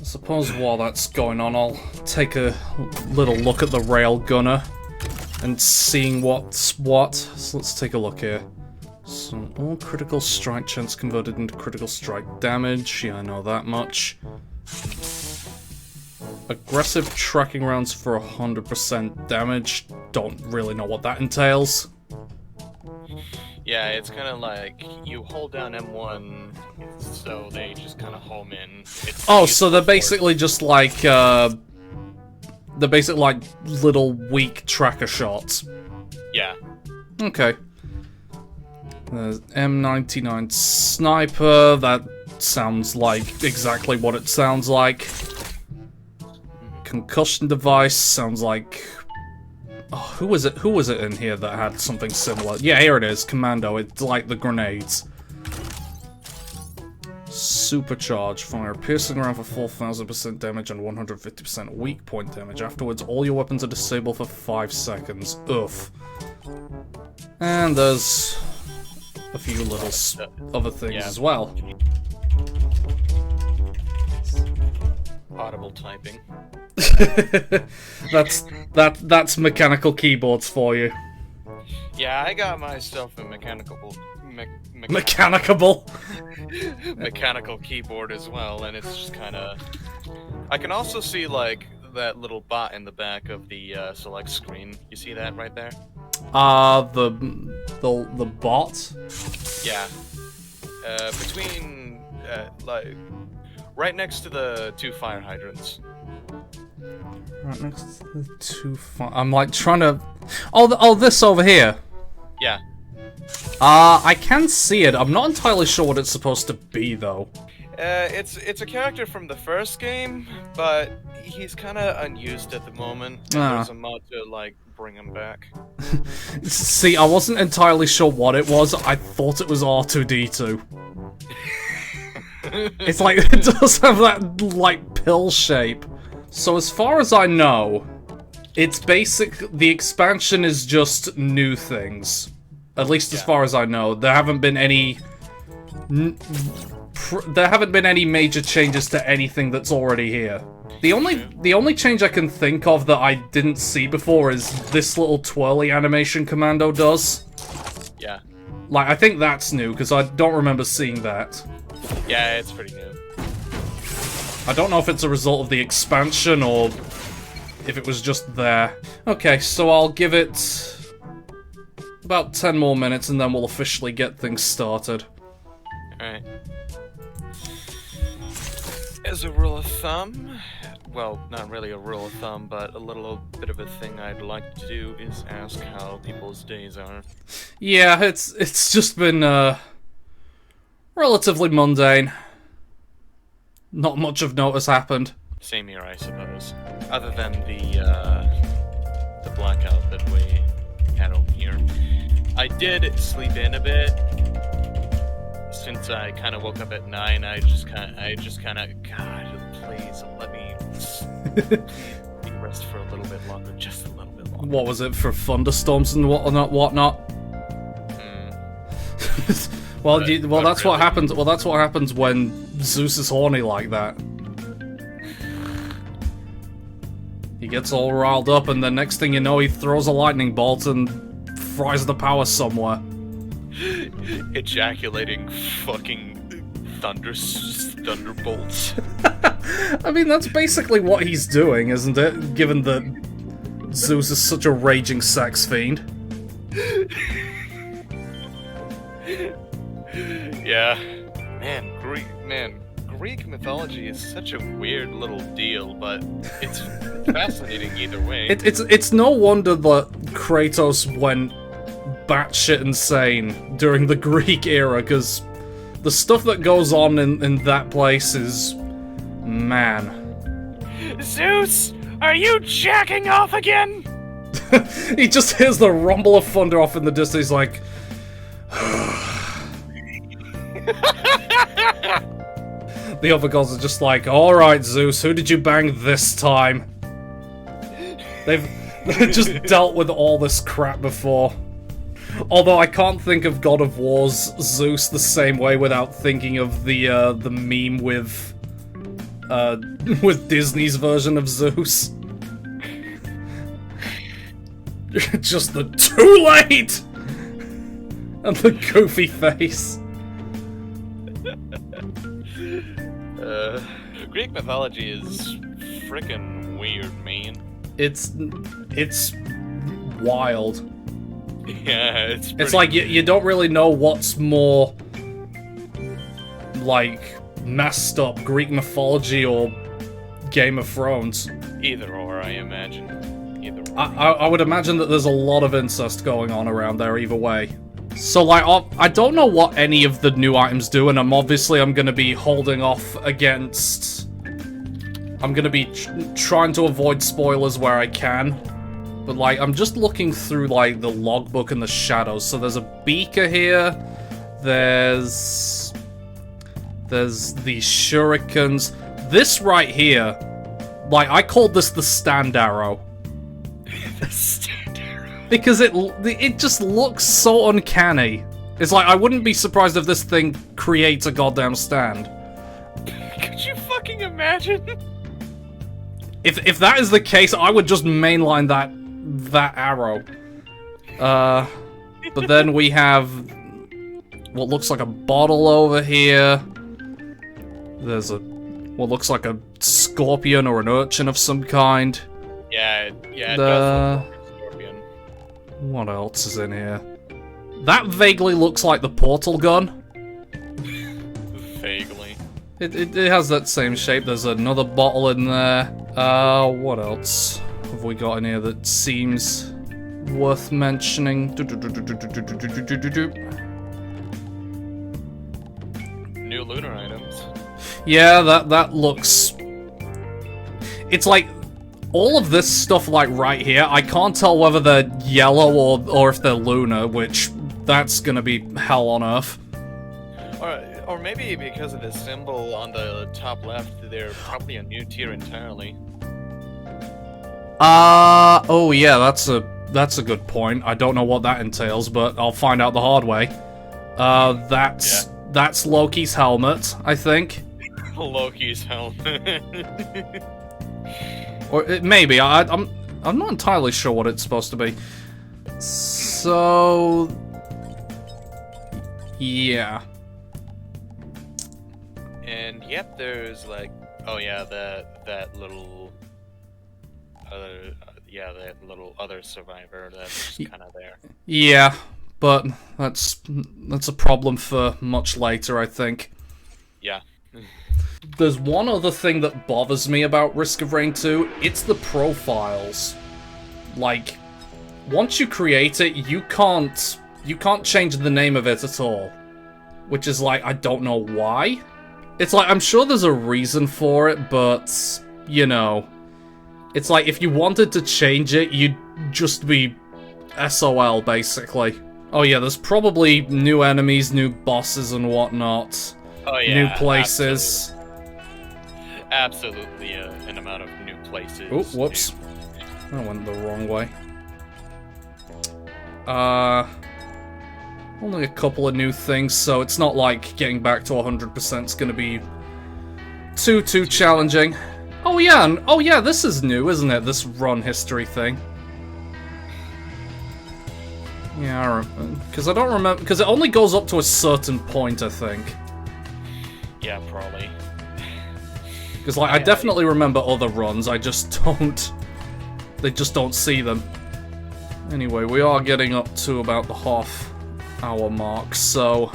I suppose while that's going on, I'll take a little look at the railgunner and seeing what's what. So let's take a look here. So, all critical strike chance converted into critical strike damage. Yeah, I know that much. Aggressive tracking rounds for 100% damage. Don't really know what that entails. Yeah, it's kind of like you hold down M1, so they just kind of home in. Oh, so they're basically just like, they're basically like little weak tracker shots. Yeah. Okay. There's M99 sniper. That sounds like exactly what it sounds like. Concussion device sounds like. Oh, who was it? Who was it in here that had something similar? Yeah, here it is. Commando. It's like the grenades. Supercharge fire, piercing around for 4,000% damage and 150% weak point damage. Afterwards, all your weapons are disabled for 5 seconds. Oof. And there's a few little other things as well. Audible typing. that's mechanical keyboards for you. Yeah, I got myself a mechanical keyboard as well, and it's just kind of. I can also see like that little bot in the back of the select screen. You see that right there? The bot. Yeah. Between like right next to the 2 fire hydrants. Right next to the 2 fire. I'm like trying to. Oh, this over here. Yeah. I can see it. I'm not entirely sure what it's supposed to be though. It's a character from the first game, but he's kind of unused at the moment. And there's a mod to like bring him back. See, I wasn't entirely sure what it was. I thought it was R2D2. It's like it does have that like pill shape. So as far as I know, it's the expansion is just new things. At least as far as I know, there haven't been any major changes to anything that's already here. The only change I can think of that I didn't see before is this little twirly animation Commando does. Yeah. Like, I think that's new, because I don't remember seeing that. Yeah, it's pretty new. I don't know if it's a result of the expansion, or if it was just there. Okay, so I'll give it about 10 more minutes, and then we'll officially get things started. Alright. As a rule of thumb, well, not really a rule of thumb, but a little bit of a thing I'd like to do is ask how people's days are. Yeah, it's just been, relatively mundane. Not much of note has happened. Same here, I suppose. Other than the blackout that we had over here. I did sleep in a bit. Since I kind of woke up at 9, I just kind of, God, please let me rest for a little bit longer, just a little bit longer. What was it, for thunderstorms and whatnot? Well, that's what happens. Well, that's what happens when Zeus is horny like that. He gets all riled up, and the next thing you know, he throws a lightning bolt and fries the power somewhere. Ejaculating fucking thunderbolts. I mean, that's basically what he's doing, isn't it? Given that Zeus is such a raging sex fiend. Yeah. Greek mythology is such a weird little deal, but it's fascinating either way. It's no wonder that Kratos went batshit insane during the Greek era, because the stuff that goes on in that place is... man. Zeus! Are you jacking off again? He just hears the rumble of thunder off in the distance, he's like... The other gods are just like, alright Zeus, who did you bang this time? They've just dealt with all this crap before. Although I can't think of God of War's Zeus the same way without thinking of the meme with with Disney's version of Zeus. Just the too late! And the goofy face. Greek mythology is frickin' weird, man. It's wild. Yeah, it's like you don't really know what's more like messed up, Greek mythology or Game of Thrones. Either or, I imagine. Either or. I would imagine that there's a lot of incest going on around there either way. So, like, I don't know what any of the new items do, and I'm gonna be holding off against... I'm gonna be trying to avoid spoilers where I can. But, like, I'm just looking through, like, the logbook and the shadows. So there's a beaker here. There's these shurikens. This right here, like, I called this the stand arrow. The stand arrow. Because it just looks so uncanny. It's like, I wouldn't be surprised if this thing creates a goddamn stand. Could you fucking imagine? If that is the case, I would just mainline that arrow. But then we have what looks like a bottle over here. There's what looks like a scorpion or an urchin of some kind. Yeah, it does look like a scorpion. What else is in here? That vaguely looks like the portal gun. Vaguely. It has that same shape. There's another bottle in there. What else have we got in here that seems worth mentioning? New lunar items. Yeah, that looks... It's like, all of this stuff, like, right here, I can't tell whether they're yellow or if they're lunar, which, that's gonna be hell on earth. Or maybe because of the symbol on the top left, they're probably a new tier entirely. Oh yeah, that's a good point. I don't know what that entails, but I'll find out the hard way. That's Loki's helmet, I think. Loki's helmet. Or maybe I'm not entirely sure what it's supposed to be. So yeah. And yep, there's like, oh yeah, that little other survivor that's kind of there. Yeah, but that's a problem for much later, I think. Yeah. There's one other thing that bothers me about Risk of Rain 2. It's the profiles. Like, once you create it, you can't change the name of it at all. Which is like, I don't know why. It's like, I'm sure there's a reason for it, but, you know, it's like, if you wanted to change it, you'd just be SOL, basically. Oh yeah, there's probably new enemies, new bosses and whatnot. Oh yeah, new places. Absolutely an amount of new places. Oh, whoops. That went the wrong way. Only a couple of new things, so it's not like getting back to 100% is gonna be too challenging. Oh yeah, this is new, isn't it? This run history thing. Yeah, because I don't remember, because it only goes up to a certain point, I think. Yeah, probably. Because like, I definitely remember other runs, I just don't... They just don't see them. Anyway, we are getting up to about the half-hour mark, so